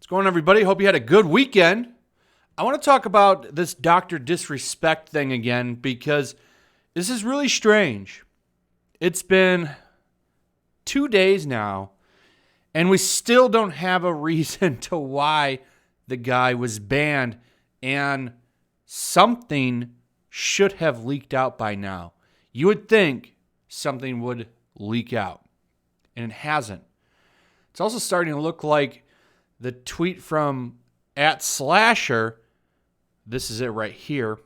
What's going on, everybody? Hope you had a good weekend. I want to talk about this Dr. Disrespect thing again because this is really strange. It's been 2 days now, and we still don't have a reason to why the guy was banned, and something should have leaked out by now. You would think something would leak out, and it hasn't. It's also starting to look like the tweet from @Slasher, this is it right here.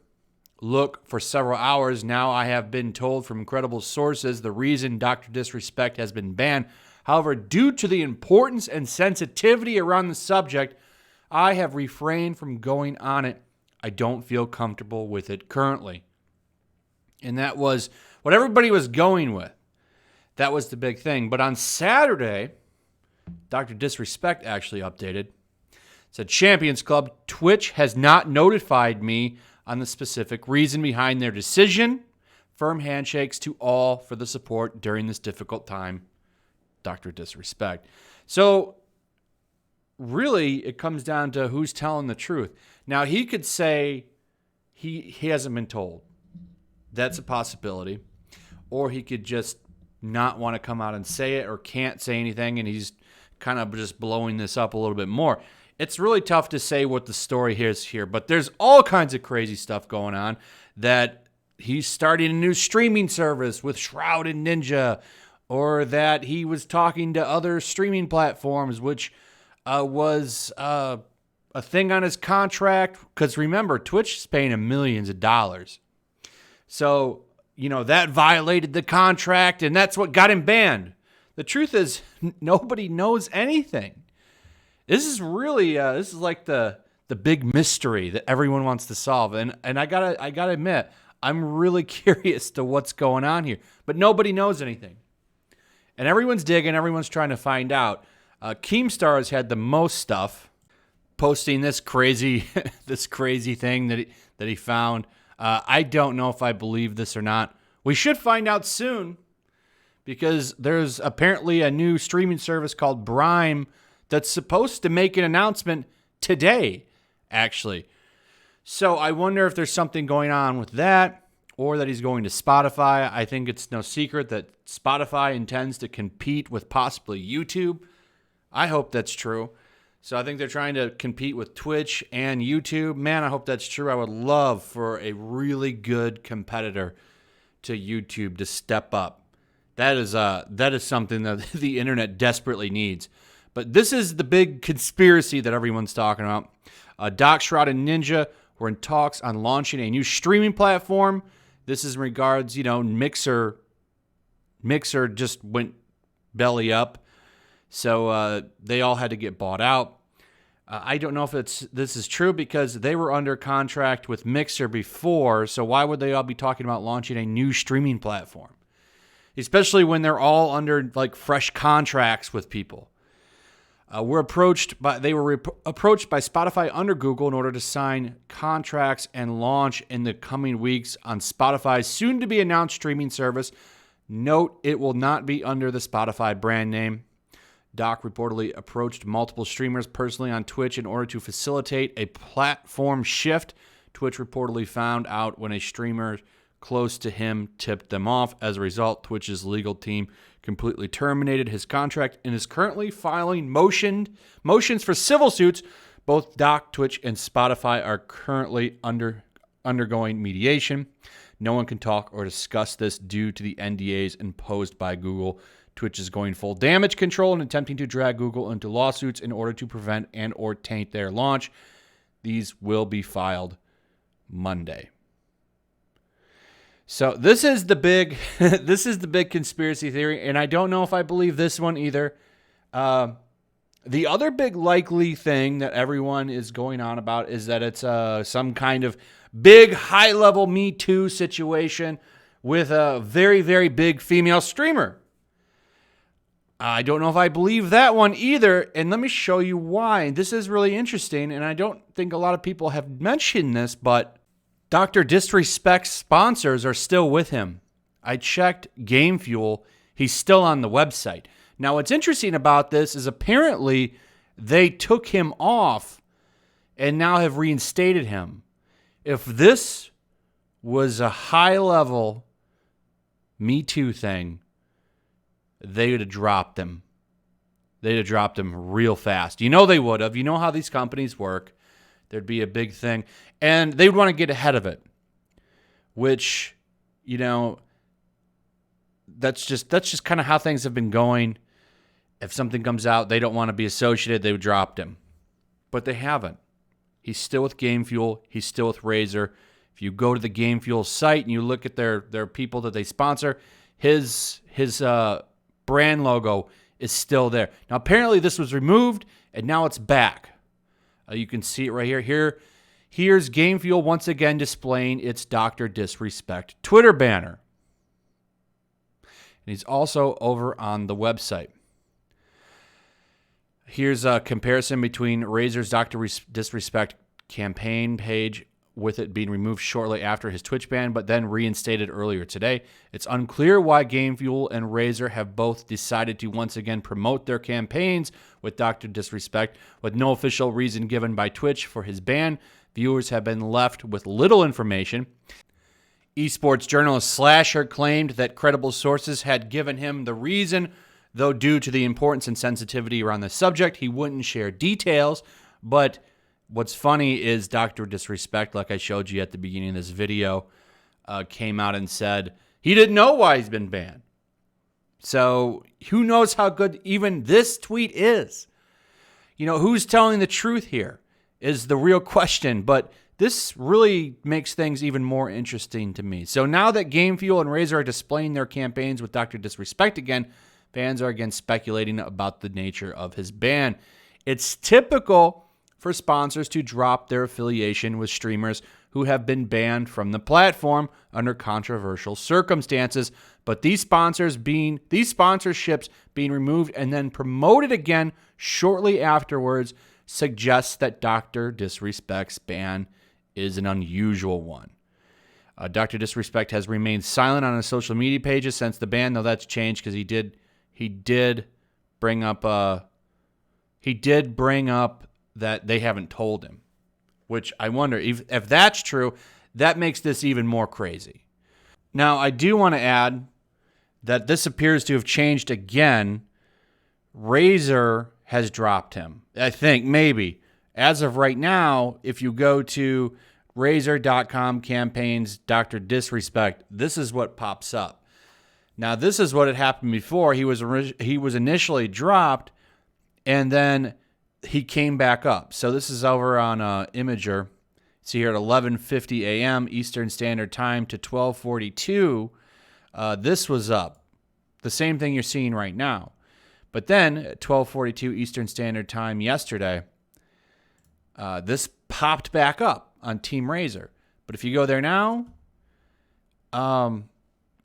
Look, for several hours now, I have been told from credible sources the reason Dr. Disrespect has been banned. However, due to the importance and sensitivity around the subject, I have refrained from going on it. I don't feel comfortable with it currently. And that was what everybody was going with. That was the big thing. But on Saturday, Dr. Disrespect actually updated. It said, Champions Club, Twitch has not notified me on the specific reason behind their decision. Firm handshakes to all for the support during this difficult time. Dr. Disrespect. So really, it comes down to who's telling the truth. Now, he could say he hasn't been told. That's a possibility. Or he could just not want to come out and say it or can't say anything, and he's kind of just blowing this up a little bit more. It's really tough to say what the story is here, but there's all kinds of crazy stuff going on, that he's starting a new streaming service with Shroud and Ninja, or that he was talking to other streaming platforms, which was a thing on his contract. Because remember, Twitch is paying him millions of dollars. So, that violated the contract, and that's what got him banned. The truth is, nobody knows anything. This is really, this is like the big mystery that everyone wants to solve. And I gotta admit, I'm really curious to what's going on here. But nobody knows anything. And everyone's digging, everyone's trying to find out. Keemstar has had the most stuff, posting this crazy thing that he found. I don't know if I believe this or not. We should find out soon, because there's apparently a new streaming service called Brime that's supposed to make an announcement today, actually. So I wonder if there's something going on with that, or that he's going to Spotify. I think it's no secret that Spotify intends to compete with possibly YouTube. I hope that's true. So I think they're trying to compete with Twitch and YouTube. Man, I hope that's true. I would love for a really good competitor to YouTube to step up. That is something that the internet desperately needs. But this is the big conspiracy that everyone's talking about. Doc, Shroud, and Ninja were in talks on launching a new streaming platform. This is in regards, Mixer just went belly up. So they all had to get bought out. I don't know if this is true, because they were under contract with Mixer before. So why would they all be talking about launching a new streaming platform? Especially when they're all under fresh contracts with people. They were approached by Spotify under Google in order to sign contracts and launch in the coming weeks on Spotify's soon-to-be-announced streaming service. Note, it will not be under the Spotify brand name. Doc reportedly approached multiple streamers personally on Twitch in order to facilitate a platform shift. Twitch reportedly found out when a streamer close to him tipped them off. As a result, Twitch's legal team completely terminated his contract and is currently filing motions for civil suits. Both Doc, Twitch, and Spotify are currently undergoing mediation. No one can talk or discuss this due to the NDAs imposed by Google. Twitch is going full damage control and attempting to drag Google into lawsuits in order to prevent and or taint their launch. These will be filed Monday. So this is the big conspiracy theory, and I don't know if I believe this one either. The other big likely thing that everyone is going on about is that it's some kind of big high-level Me Too situation with a very, very big female streamer. I don't know if I believe that one either, and let me show you why. This is really interesting, and I don't think a lot of people have mentioned this, but Dr. Disrespect's sponsors are still with him. I checked GameFuel. He's still on the website. Now, what's interesting about this is apparently They took him off and now have reinstated him. If this was a high-level Me Too thing, they would have dropped him. They'd have dropped him real fast. You know they would have. You know how these companies work. There'd be a big thing. And they would want to get ahead of it, which, you know, that's just kind of how things have been going. If something comes out, they don't want to be associated, they would drop him. But they haven't. He's still with Game Fuel. He's still with Razer. If you go to the Game Fuel site and you look at their people that they sponsor, his brand logo is still there. Now, apparently this was removed, and now it's back. You can see it right here. Here's Game Fuel once again displaying its Dr. Disrespect Twitter banner. And he's also over on the website. Here's a comparison between Razer's Dr. Disrespect campaign page, with it being removed shortly after his Twitch ban, but then reinstated earlier today. It's unclear why Game Fuel and Razer have both decided to once again promote their campaigns with Dr. Disrespect, with no official reason given by Twitch for his ban. Viewers have been left with little information. Esports journalist Slasher claimed that credible sources had given him the reason, though due to the importance and sensitivity around the subject, he wouldn't share details. But what's funny is Dr. Disrespect, like I showed you at the beginning of this video, came out and said he didn't know why he's been banned. So who knows how good even this tweet is? You know, who's telling the truth here is the real question. But this really makes things even more interesting to me. So now that Game Fuel and Razer are displaying their campaigns with Dr. Disrespect again, fans are again speculating about the nature of his ban. It's typical for sponsors to drop their affiliation with streamers who have been banned from the platform under controversial circumstances. But these sponsorships being removed and then promoted again shortly afterwards suggests that Dr. Disrespect's ban is an unusual one. Dr. Disrespect has remained silent on his social media pages since the ban, though that's changed because he did bring up that they haven't told him, which I wonder if that's true, that makes this even more crazy. Now, I do want to add that this appears to have changed again. Razer has dropped him. I think maybe. As of right now, if you go to Razer.com campaigns Dr. Disrespect, this is what pops up. Now, this is what had happened before. He was initially dropped, and then he came back up. So this is over on Imager. See here at 11:50 a.m. Eastern Standard Time to 12:42. This was up. The same thing you're seeing right now. But then at 12:42 Eastern Standard Time yesterday, this popped back up on Team Razer. But if you go there now,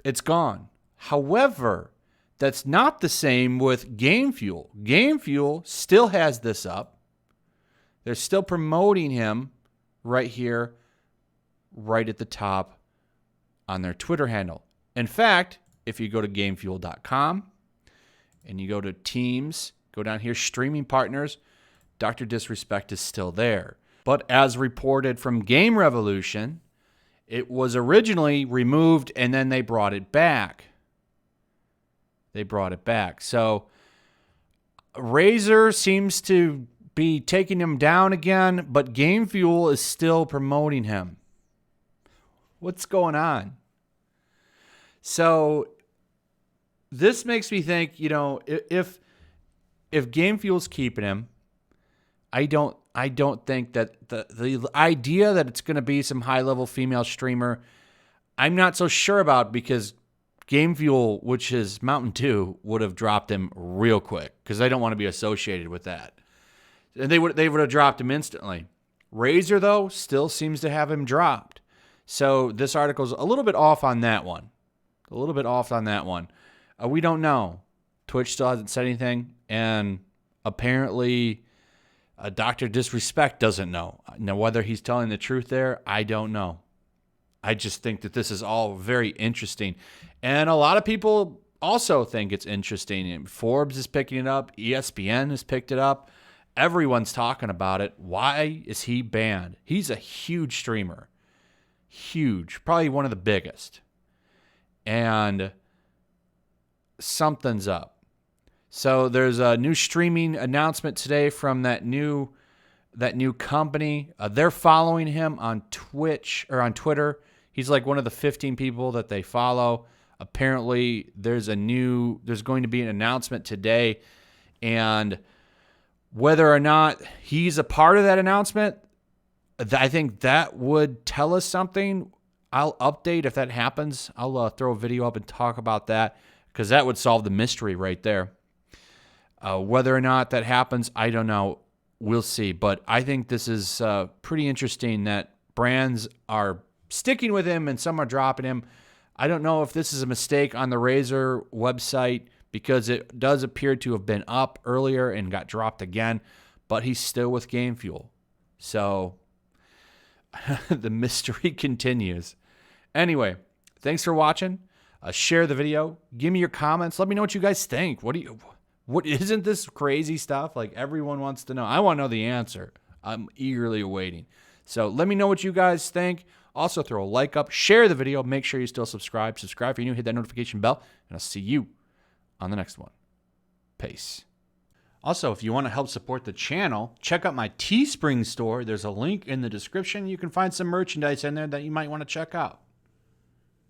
it's gone. However, that's not the same with Game Fuel. Game Fuel still has this up. They're still promoting him right here, right at the top on their Twitter handle. In fact, if you go to GameFuel.com and you go to Teams, go down here, Streaming Partners, Dr. Disrespect is still there. But as reported from Game Revolution, it was originally removed and then they brought it back. So Razer seems to be taking him down again, but Game Fuel is still promoting him. What's going on? So this makes me think, you know, if Game Fuel's keeping him, I don't think that the idea that it's going to be some high-level female streamer, I'm not so sure about, because Game Fuel, which is Mountain Dew, would have dropped him real quick because they don't want to be associated with that. And they would have dropped him instantly. Razer, though, still seems to have him dropped. So this article's a little bit off on that one. We don't know. Twitch still hasn't said anything. And apparently Dr. Disrespect doesn't know. Now, whether he's telling the truth there, I don't know. I just think that this is all very interesting. And a lot of people also think it's interesting. And Forbes is picking it up. ESPN has picked it up. Everyone's talking about it. Why is he banned? He's a huge streamer. Huge. Probably one of the biggest. And something's up. So there's a new streaming announcement today from that new company. They're following him on Twitch or on Twitter. He's like one of the 15 people that they follow. Apparently, there's going to be an announcement today, and whether or not he's a part of that announcement, I think that would tell us something. I'll update if that happens. I'll throw a video up and talk about that, because that would solve the mystery right there. Whether or not that happens, I don't know. We'll see. But I think this is pretty interesting that brands are sticking with him and some are dropping him. I don't know if this is a mistake on the Razer website, because it does appear to have been up earlier and got dropped again, but he's still with Game Fuel. So the mystery continues. Anyway, thanks for watching. Share the video. Give me your comments. Let me know what you guys think. What isn't this crazy stuff? Like, everyone wants to know. I want to know the answer. I'm eagerly awaiting. So let me know what you guys think. Also, throw a like up, share the video, make sure you still subscribe. Subscribe if you're new, hit that notification bell, and I'll see you on the next one. Peace. Also, if you want to help support the channel, check out my Teespring store. There's a link in the description. You can find some merchandise in there that you might want to check out.